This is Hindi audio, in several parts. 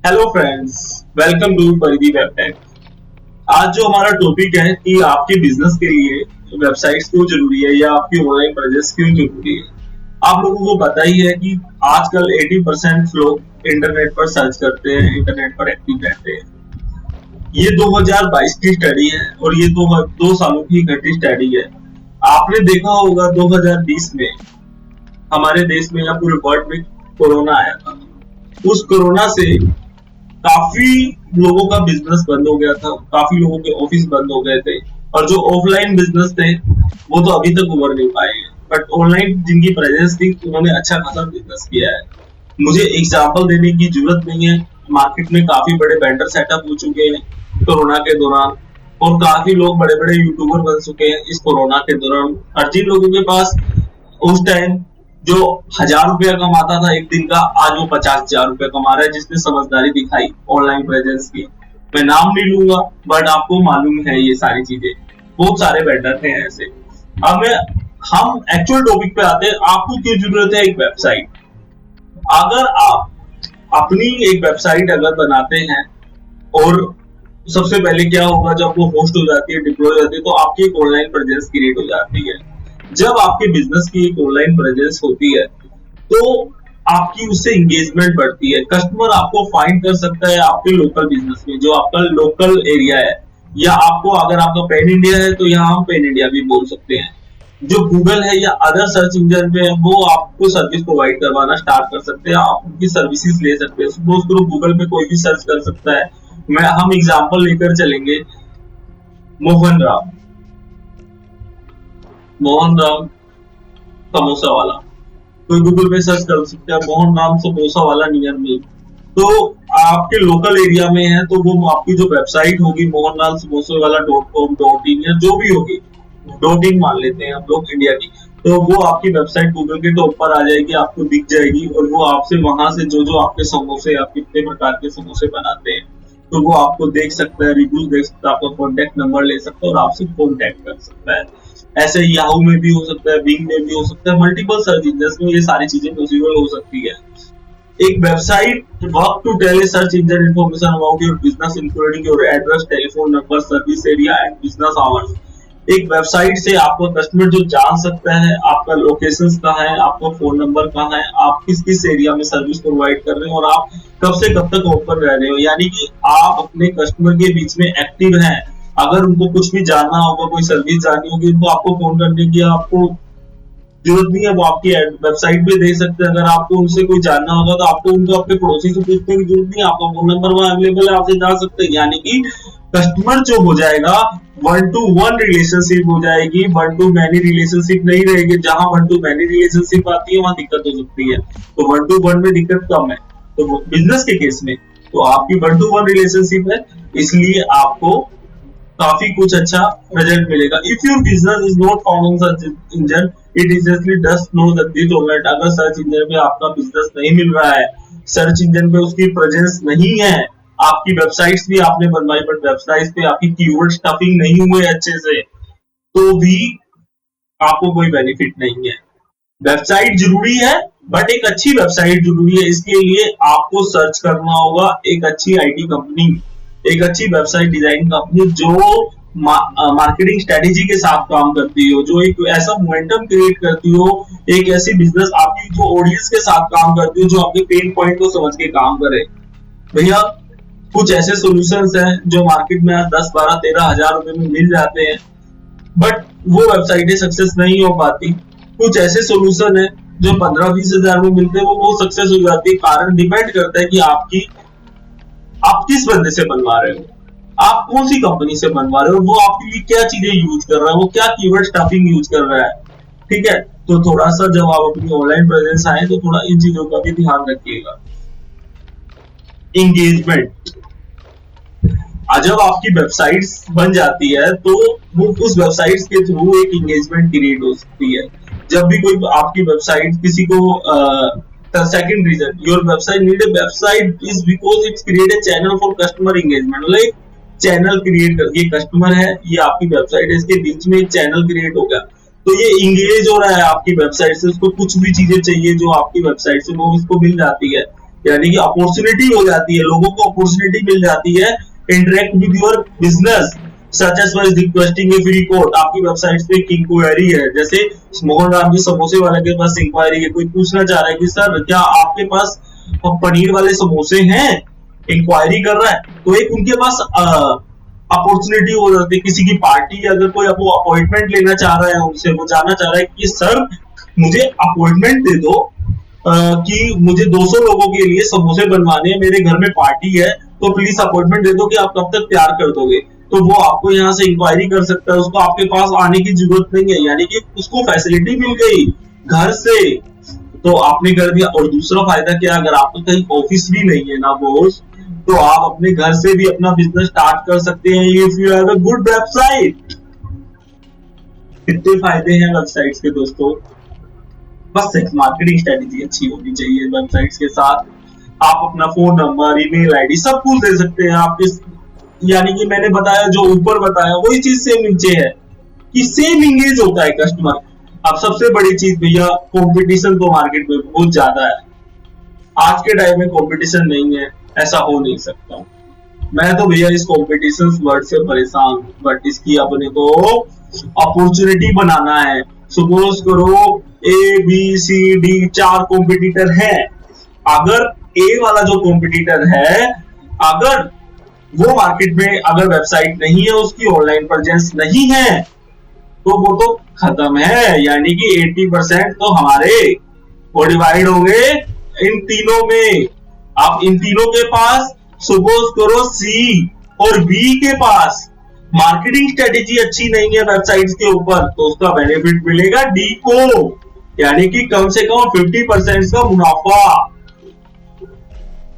हेलो फ्रेंड्स, वेलकम टू परिधि वेब टेक। आज जो हमारा टॉपिक है कि आपके बिजनेस के लिए वेबसाइट्स क्यों जरूरी है या आपकी ऑनलाइन प्रेजेंस क्यों जरूरी है। आप लोगों को पता ही है कि आजकल 80% लोग इंटरनेट पर सर्च करते हैं, इंटरनेट पर एक्टिव रहते हैं। ये 2022 की स्टडी है और ये दो सालों की इकट्ठी स्टडी है। आपने देखा होगा 2020 में हमारे देश में या पूरे वर्ल्ड में कोरोना आया था। उस कोरोना से काफी लोगों का बिजनेस बंद हो गया था, काफी लोगों के ऑफिस बंद हो गए थे और जो ऑफलाइन बिजनेस थे वो तो अभी तक उभर नहीं पाए हैं, बट ऑनलाइन जिनकी प्रेजेंस थी उन्होंने अच्छा खासा बिजनेस किया है। मुझे एग्जांपल देने की जरूरत नहीं है, मार्केट में काफी बड़े वेंडर सेटअप हो चुके हैं कोरोना के दौरान और काफी लोग बड़े बड़े यूट्यूबर बन चुके हैं इस कोरोना के दौरान। और जिन लोगों के पास उस टाइम जो 1000 रुपया कमाता था एक दिन का, आज वो 50,000 रुपया कमा रहा है, जिसने समझदारी दिखाई ऑनलाइन प्रेजेंस की। मैं नाम नहीं लूंगा बट आपको मालूम है ये सारी चीजें, बहुत सारे वेंडर थे ऐसे। अब हम एक्चुअल टॉपिक पे आते हैं, आपको क्यों जरूरत है एक वेबसाइट। अगर आप अपनी एक वेबसाइट अगर बनाते हैं और सबसे पहले क्या होगा, जब वो होस्ट हो जाती है, डिप्लॉय हो जाती है, तो आपकी एक ऑनलाइन प्रेजेंस क्रिएट हो जाती है। जब आपके बिजनेस की एक ऑनलाइन प्रेजेंस होती है तो आपकी उससे एंगेजमेंट बढ़ती है। कस्टमर आपको फाइंड कर सकता है आपके लोकल बिजनेस में, जो आपका लोकल एरिया है, या आपको अगर आपका पैन इंडिया है तो यहाँ हम पैन इंडिया भी बोल सकते हैं। जो गूगल है या अदर सर्च इंजन पे है वो आपको सर्विस प्रोवाइड करवाना स्टार्ट कर सकते हैं, आप उनकी सर्विसेज ले सकते हैं। सपोज करो गूगल पे कोई भी सर्च कर सकता है। हम एग्जांपल लेकर चलेंगे, मोहन राम समोसा वाला, कोई गूगल पे सर्च कर सकते हैं मोहन राम समोसा वाला नियर मी। तो आपके लोकल एरिया में है तो वो आपकी जो वेबसाइट होगी मोहन राम समोसा वाला .com.in या जो भी होगी, .in मान लेते हैं हम लोग इंडिया की, तो वो आपकी वेबसाइट गूगल के टॉप पर आ जाएगी, आपको दिख जाएगी और वो आपसे वहां से जो आपके समोसे, आप कितने प्रकार के समोसे बनाते हैं तो वो आपको देख सकता है, रिव्यूज देख सकता है, आपका कॉन्टेक्ट नंबर ले सकता है और आपसे कॉन्टेक्ट कर सकता है। ऐसे याहू में भी हो सकता है, बिंग में भी हो सकता है, मल्टीपल सर्च इंजन में ये सारी चीजें पॉसिबल हो सकती है। एक website work to tell a search engine information about your business including your address, telephone number, service area and business hours. एक वेबसाइट से आपका कस्टमर जो जान सकता है आपका लोकेशन कहाँ है, आपका फोन नंबर कहाँ है, आप किस किस एरिया में सर्विस प्रोवाइड कर रहे हैं और आप कब से कब तक ओपन रह रहे हो, यानी कि आप अपने कस्टमर के बीच में एक्टिव हैं। अगर उनको कुछ भी जानना होगा, कोई सर्विस जाननी होगी, तो आपको फोन करने की आपको जरूरत नहीं है, वो आपकी वेबसाइट पे दे सकते हैं। अगर आपको उनसे कोई जानना होगा तो आपको उनको अपने पड़ोसी से पूछने की जरूरत नहीं है, आपका फोन नंबर वहां अवेलेबल है, आपसे जा सकते हैं। यानी कि कस्टमर जो हो जाएगा 1-to-1 रिलेशनशिप हो जाएगी, 1-to-many रिलेशनशिप नहीं रहेगी। जहां 1-to-many रिलेशनशिप आती है वहां दिक्कत हो सकती है, तो 1-to-1 में दिक्कत कम है। तो बिजनेस के केस में तो आपकी 1-to-1 रिलेशनशिप है, इसलिए आपको काफी कुछ अच्छा रिजल्ट मिलेगा। If your business is not found on search engine it easily dust know that this alright. अगर सर्च इंजन पे आपका बिजनेस नहीं मिल रहा है, सर्च इंजन पे उसकी प्रेजेंस नहीं है, आपकी वेबसाइट्स भी आपने बनवाई बट वेबसाइट्स पे आपकी कीवर्ड स्टफिंग नहीं हुए अच्छे से, तो भी आपको कोई बेनिफिट नहीं है। वेबसाइट जरूरी है बट एक अच्छी वेबसाइट जरूरी है। इसके लिए आपको सर्च करना होगा एक अच्छी आईटी कंपनी, एक अच्छी वेबसाइट डिजाइन कंपनी जो मार्केटिंग स्ट्रेटेजी के साथ काम करती हो, जो एक ऐसा मोमेंटम क्रिएट करती हो, एक ऐसी बिजनेस आपकी जो ऑडियंस के साथ काम करती हो, जो आपके पेन पॉइंट को समझ के काम करे। भैया कुछ ऐसे सॉल्यूशंस हैं जो मार्केट में 10, 12, 13 हजार रुपए में मिल जाते हैं बट वो वेबसाइटें सक्सेस नहीं हो पाती। कुछ ऐसे सॉल्यूशन है जो 15-20 हजार में मिलते हैं, वो सक्सेस हो जाती है। कारण डिपेंड करता है कि आप किस बंदे से बनवा रहे हो, आप कौन सी कंपनी से बनवा रहे हो, वो आपके लिए क्या चीजें यूज कर रहा है, वो क्या कीवर्ड स्टफिंग यूज कर रहा है। ठीक है, तो थोड़ा सा जब आप अपनी ऑनलाइन प्रेजेंस आए तो थोड़ा इन चीजों का भी ध्यान रखिएगा। एंगेजमेंट, जब आपकी वेबसाइट्स बन जाती है तो वो उस वेबसाइट्स के थ्रू एक एंगेजमेंट क्रिएट हो सकती है। जब भी कोई आपकी वेबसाइट किसी को second reason your website need a website is because it's create a channel for customer engagement. मतलब एक चैनल क्रिएट कर, ये कस्टमर है, ये आपकी वेबसाइट है, इसके बीच में एक चैनल क्रिएट हो गया तो ये इंगेज हो रहा है आपकी वेबसाइट से, उसको कुछ भी चीजें चाहिए जो आपकी वेबसाइट से वो इसको मिल जाती है। यानी कि अपॉर्चुनिटी हो जाती है, लोगों को अपॉर्चुनिटी मिल जाती है interact with your business such age wise requesting A free code. आपकी वेबसाइट पे एक इंक्वायरी है, जैसे मोहन राम जी समोसे वाले के पास इंक्वायरी है, कोई पूछना चाह रहा है कि सर क्या आपके पास पनीर वाले समोसे हैं, इंक्वायरी कर रहा है, तो एक उनके पास अपॉर्चुनिटी हो जाती है। किसी की पार्टी अगर कोई आपको अपॉइंटमेंट लेना चाह रहा है, उनसे वो जानना चाह रहा है कि सर मुझे अपॉइंटमेंट दे दो कि मुझे 200 लोगों के लिए समोसे बनवाने हैं, मेरे घर में पार्टी है, तो प्लीज अपॉइंटमेंट दे दो कि आप कब तक तैयार कर दोगे। तो वो आपको यहाँ से इंक्वायरी कर सकता है, उसको आपके पास आने की जरूरत नहीं है, यानी कि उसको फैसिलिटी मिल गई घर से, तो आपने कर दिया। और दूसरा फायदा क्या, अगर आपका कहीं ऑफिस भी नहीं है ना बॉस, तो आप अपने घर से भी अपना बिजनेस स्टार्ट कर सकते हैं if you have a good website. कितने फायदे हैं वेबसाइट्स के दोस्तों, बस एक मार्केटिंग स्ट्रेटेजी अच्छी होनी चाहिए। वेबसाइट्स के साथ आप अपना फोन नंबर, ईमेल आईडी सब कुछ दे सकते हैं आपके, यानी कि मैंने बताया जो ऊपर बताया वही चीज सेम नीचे है कि सेम इंगेज होता है कस्टमर। अब सबसे बड़ी चीज भैया, कंपटीशन तो मार्केट में बहुत ज्यादा है, आज के टाइम में कंपटीशन नहीं है, ऐसा हो नहीं सकता। मैं तो भैया इस कंपटीशन वर्ड से परेशान हूं, बट इसकी अपने को अपॉर्चुनिटी बनाना है। सपोज करो A B C D 4 competitor है, अगर ए वाला जो कॉम्पिटिटर है, अगर वो मार्केट में अगर वेबसाइट नहीं है, उसकी ऑनलाइन प्रेजेंस नहीं है, तो वो तो खत्म है, यानी कि 80% तो हमारे वो डिवाइड होंगे इन तीनों में। आप इन तीनों के पास सपोज करो सी और बी के पास मार्केटिंग स्ट्रेटेजी अच्छी नहीं है वेबसाइट्स के ऊपर, तो उसका बेनिफिट मिलेगा डी को, यानी कि कम से कम 50% का मुनाफा।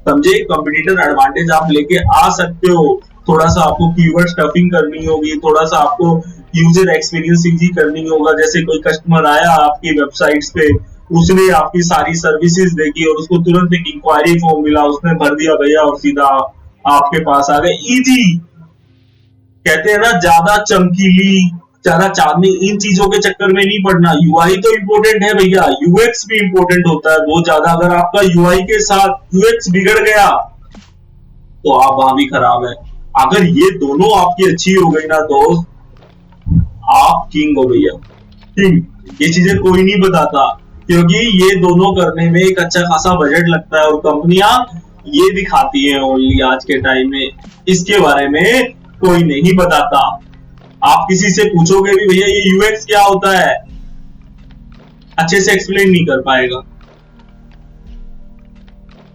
समझे, कंपटीटर एडवांटेज आप लेके आ सकते हो। थोड़ा सा आपको कीवर्ड स्टफिंग करनी होगी, थोड़ा सा आपको यूजर एक्सपीरियंस इजी करनी होगा। जैसे कोई कस्टमर आया आपकी वेबसाइट्स पे, उसने आपकी सारी सर्विसेज देखी और उसको तुरंत एक इंक्वायरी फॉर्म मिला, उसने भर दिया भैया और सीधा आपके पास आ गए। इजी, कहते हैं ना ज्यादा चमकीली, ज्यादा चांदनी, इन चीजों के चक्कर में नहीं पड़ना। यूआई तो इम्पोर्टेंट है भैया, यूएक्स भी इम्पोर्टेंट होता है बहुत ज्यादा। अगर आपका यूआई के साथ यूएक्स बिगड़ गया तो आप वहां भी खराब है। अगर ये दोनों आपकी अच्छी हो गई ना दोस्त, आप किंग हो भैया, किंग। ये चीजें कोई नहीं बताता, क्योंकि ये दोनों करने में एक अच्छा खासा बजट लगता है, और कंपनियां ये दिखाती है ओनली आज के टाइम में, इसके बारे में कोई नहीं बताता। आप किसी से पूछोगे भी भैया ये यूएक्स क्या होता है, अच्छे से एक्सप्लेन नहीं कर पाएगा।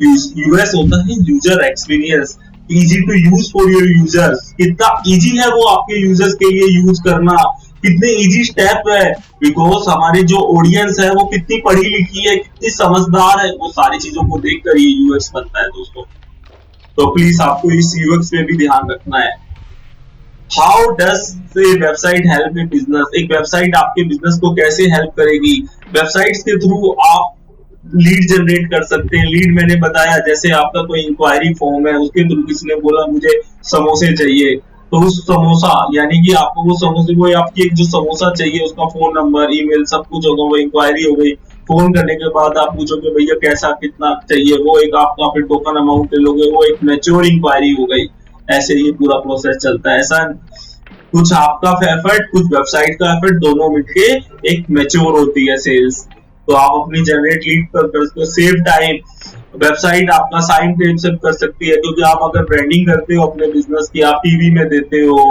यूएस होता है user experience, easy to use for your users. कितना इजी है वो आपके यूजर्स के लिए यूज करना, कितने इजी स्टेप है, बिकॉज हमारी जो ऑडियंस है वो कितनी पढ़ी लिखी है, कितनी समझदार है, वो सारी चीजों को देखकर ये यूएक्स बनता है दोस्तों। तो प्लीज आपको इस यूएक्स में भी ध्यान रखना है। How does a website help A business, एक वेबसाइट आपके बिजनेस को कैसे हेल्प करेगी। वेबसाइट्स के थ्रू आप लीड जनरेट कर सकते हैं। लीड मैंने बताया, जैसे आपका कोई इंक्वायरी फॉर्म है, उसके थ्रू किसी ने बोला मुझे समोसे चाहिए, तो उस समोसा, यानी कि आपको वो समोसे, वो आपकी एक जो समोसा चाहिए उसका फोन नंबर, ईमेल सब कुछ होगा, वो इंक्वायरी हो गई। फोन करने के बाद आप पूछोगे भैया कैसा कितना चाहिए, वो एक आपका फिर टोकन अमाउंट ले लोगे, वो एक मैच्योर इंक्वायरी हो गई। ऐसे ही पूरा प्रोसेस चलता है। ऐसा कुछ आपका एफर्ट, कुछ वेबसाइट का एफर्ट, दोनों मिलके एक मैच्योर होती है सेल्स। तो आप अपनी जनरेट लीड कर सकते हो, सेव टाइम। वेबसाइट आपका साइन टाइम सेव कर सकती है, क्योंकि आप अगर ब्रांडिंग करते हो अपने बिजनेस की, आप टीवी में देते हो,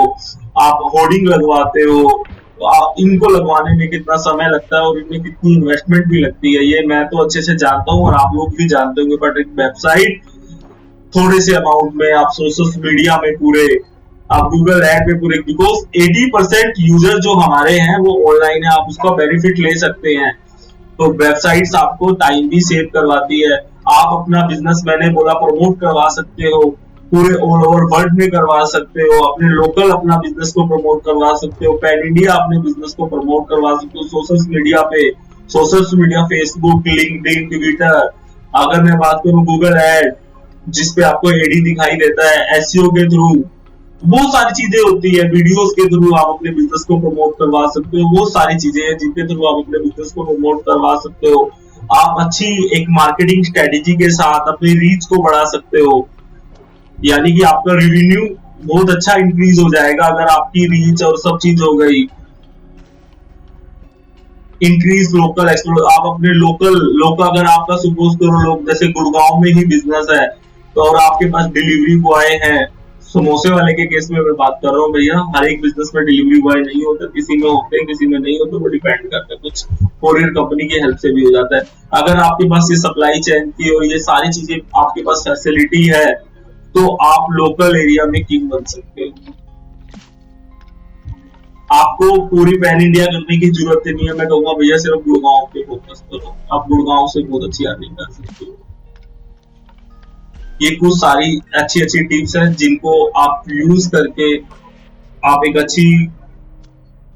आप होर्डिंग लगवाते हो, तो आप इनको लगवाने में कितना समय लगता है और इनमें कितनी इन्वेस्टमेंट भी लगती है, ये मैं तो अच्छे से जानता हूँ और आप लोग भी जानते होंगे। बट एक वेबसाइट थोड़े से अमाउंट में आप सोशल मीडिया में पूरे, आप गूगल एड में पूरे, बिकॉज 80% यूजर जो हमारे हैं वो ऑनलाइन है, आप उसका बेनिफिट ले सकते हैं। तो वेबसाइट्स आपको टाइम भी सेव करवाती है। आप अपना बिजनेस, मैंने बोला, प्रमोट करवा सकते हो, पूरे ऑल ओवर वर्ल्ड में करवा सकते हो, अपने लोकल अपना बिजनेस को प्रमोट करवा सकते हो, पैन इंडिया अपने बिजनेस को प्रमोट करवा सकते हो सोशल मीडिया पे, फेसबुक, लिंक्डइन, ट्विटर। अगर मैं बात करूं गूगल एड, जिसपे आपको एडी दिखाई देता है, एसईओ के थ्रू बहुत सारी चीजें होती है, वीडियोस के थ्रू आप अपने बिजनेस को प्रमोट करवा सकते हो, वो सारी चीजें हैं जिनके थ्रू आप अपने बिजनेस को प्रमोट करवा सकते हो। आप अच्छी एक मार्केटिंग स्ट्रेटेजी के साथ अपनी रीच को बढ़ा सकते हो, यानी कि आपका रेवेन्यू बहुत अच्छा इंक्रीज हो जाएगा अगर आपकी रीच और सब चीज हो गई। इंक्रीज लोकल एक्सप्लोर, आप अपने लोकल लोग अगर आपका सपोज करो लोग जैसे गुड़गांव में ही बिजनेस है तो और आपके पास डिलीवरी बॉय है, समोसे वाले के केस में मैं बात कर रहा हूँ भैया, हर एक बिजनेस में डिलीवरी बॉय नहीं होता, किसी में होते हैं किसी में नहीं होते, वो डिपेंड करता है, कुछ कोरियर कंपनी की हेल्प से भी हो जाता है। अगर आपके पास ये सप्लाई चेन की और ये सारी चीजें आपके पास फैसिलिटी है तो आप लोकल एरिया में किंग बन सकते हो। आपको पूरी पैन इंडिया करने की जरूरत नहीं है, मैं कहूंगा भैया सिर्फ गुड़गांव पे फोकस करो, आप गुड़गांव से बहुत अच्छी अर्निंग कर सकते हो। ये कुछ सारी अच्छी अच्छी टिप्स हैं जिनको आप यूज करके आप एक अच्छी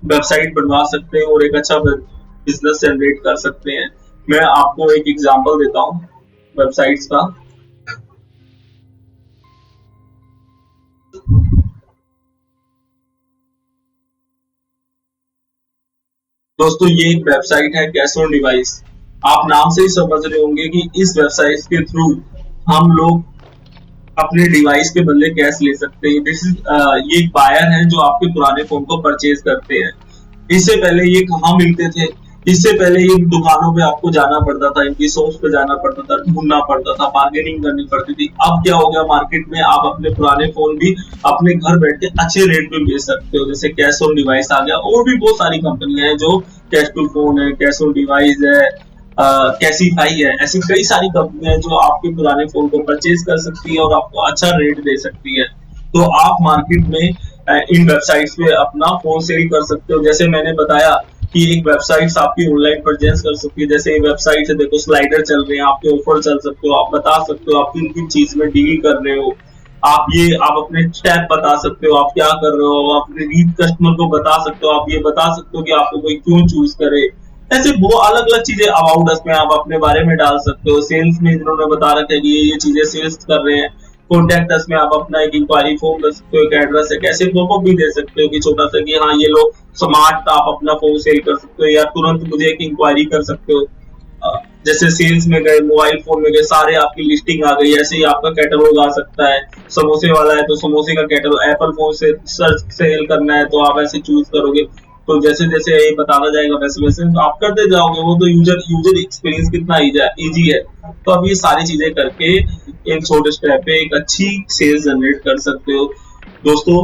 वेबसाइट बनवा सकते हैं और एक अच्छा बिजनेस जनरेट कर सकते हैं। मैं आपको एक एग्जांपल देता हूँ वेबसाइट्स का। दोस्तों ये एक वेबसाइट है कैश ऑन डिवाइस। आप नाम से ही समझ रहे होंगे कि इस वेबसाइट के थ्रू हम लोग अपने डिवाइस के बदले कैश ले सकते हैं। ये एक बायर है जो आपके पुराने फोन को परचेज करते हैं। इससे पहले ये कहाँ मिलते थे, इससे पहले ये दुकानों पे आपको जाना पड़ता था, इनकी शॉप्स पे जाना पड़ता था, ढूंढना पड़ता था, बार्गेनिंग करनी पड़ती थी। अब क्या हो गया, मार्केट में आप अपने पुराने फोन भी अपने घर बैठ के अच्छे रेट पे बेच सकते हो, जैसे कैश ऑन डिवाइस आ गया। और भी बहुत सारी कंपनियां हैं जो कैश टू फोन है, कैश ऑन डिवाइस है, कैसीफाई है, ऐसी कई सारी कंपनियां हैं जो आपके पुराने फोन को परचेज कर सकती है और आपको अच्छा रेट दे सकती है। तो आप मार्केट में इन वेबसाइट्स पे अपना फोन सेल कर सकते हो। जैसे मैंने बताया कि एक वेबसाइट आपकी ऑनलाइन परचेज कर सकती है, जैसे वेबसाइट से देखो स्लाइडर चल रहे हैं, आपके ऑफर चल सकते हो, आप बता सकते हो आप किन किन चीज में डील कर रहे हो, आप अपने स्टेप बता सकते हो, आप क्या कर रहे हो, आप अपने रीच कस्टमर को बता सकते हो, आप ये बता सकते हो कि आपको कोई क्यों चूज करे। ऐसे बहुत अलग अलग चीजें अबाउट अस में आप अपने बारे में डाल सकते हो। सेल्स में जिन्होंने बता रखा है कि ये चीजें सेल्स कर रहे हैं, कॉन्टेक्ट अस में आप अपना एक इंक्वायरी फॉर्म कर सकते हो, एक एड्रेस है, कैसे पॉपअप भी दे सकते हो कि छोटा सा कि हाँ ये लो स्मार्ट आप अपना फोन सेल कर सकते हो, या तुरंत मुझे एक इंक्वायरी कर सकते हो। जैसे सेल्स में गए, मोबाइल फोन में गए, सारे आपकी लिस्टिंग आ गई, ऐसे ही आपका कैटलॉग आ सकता है। समोसे वाला है तो समोसे का कैटलॉग, एप्पल फोन से सर्च सेल करना है तो आप ऐसे चूज करोगे, तो जैसे जैसे ये बताता जाएगा वैसे वैसे तो आप करते जाओगे। वो तो यूजर एक्सपीरियंस कितना इजी है। तो अब ये सारी चीजें करके एक छोटे स्टेप पे एक अच्छी सेल्स जनरेट कर सकते हो। दोस्तों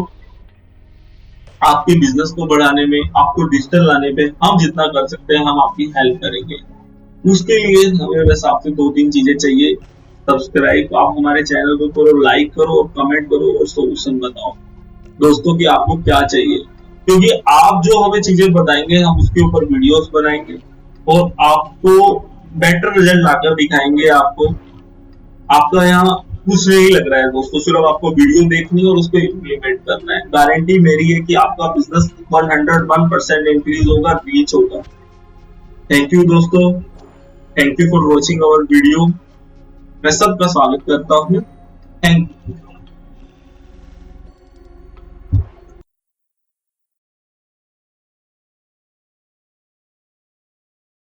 आपके बिजनेस को बढ़ाने में, आपको डिजिटल लाने पे हम जितना कर सकते हैं हम आपकी हेल्प करेंगे। उसके लिए हमें बस आपसे 2-3 चीजें चाहिए। सब्सक्राइब आप हमारे चैनल को करो, लाइक करो, कमेंट करो और सोल्यूशन बताओ दोस्तों कि आपको क्या चाहिए, क्योंकि आप जो हमें चीजें बताएंगे हम उसके ऊपर वीडियोस बनाएंगे और आपको बेटर रिजल्ट लाकर दिखाएंगे। आपका यहाँ कुछ नहीं लग रहा है दोस्तों, सिर्फ आपको वीडियो देखनी है और उसको इम्प्लीमेंट करना है। गारंटी मेरी है कि आपका बिजनेस 101% इंक्रीज होगा, रीच होगा। थैंक यू दोस्तों, thank you for watching our video. मैं सबका स्वागत करता हूँ। Thank you.